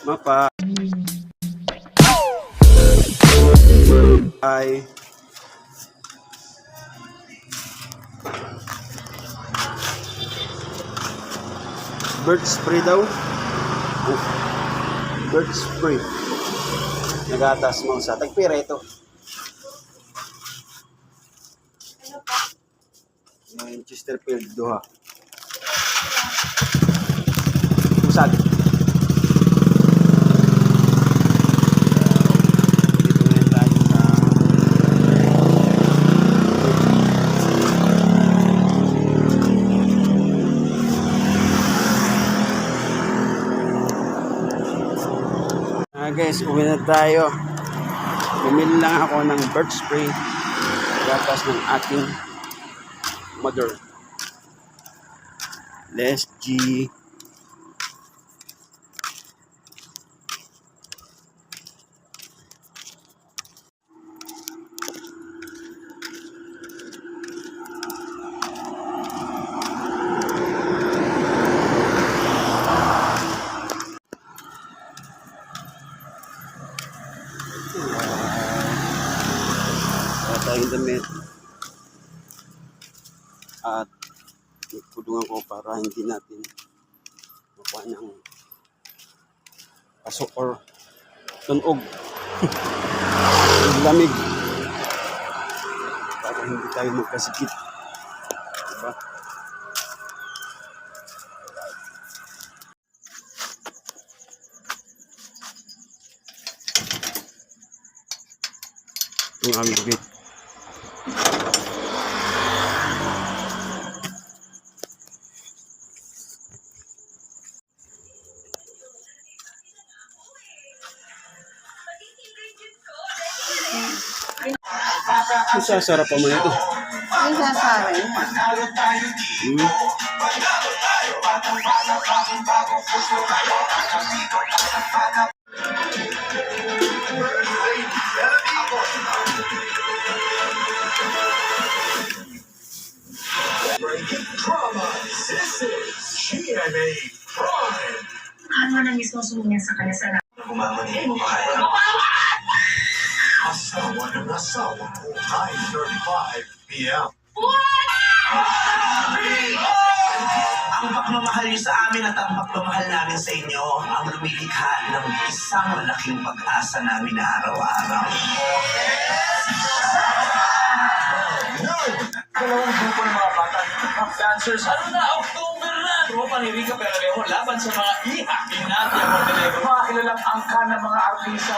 Mapa. Ay. Bird spray daw. Bird spray. Nagatas mo sa tagpira ito. May Chesterfield duha. Usag. Dito ngayon tayo sa guys, uwi na tayo. Bumili lang ako ng bird spray gatas ng aking mother. Let's G. Tayong damit at pudungan ko para hindi natin makuha ng pasok or tunog lamig para hindi tayo magkasikit, diba? Yung aming bit. Sasarap pa mo ito. Ay, sasarin. Ano na mismo sumingin sa kanya sa lahat? Asawa ng asawa ko, 9:35 p.m. Ang pagmamahal niyo sa amin at ang pagmamahal namin sa inyo ang lumilikha ng isang malaking pag-asa namin na araw-araw. Dalawang grupo ng mga bata, dancers, Ano na, October na! Tropa ni Rica Peralejo laban sa mga ihaking natin. mga kilalang angka ng mga artista.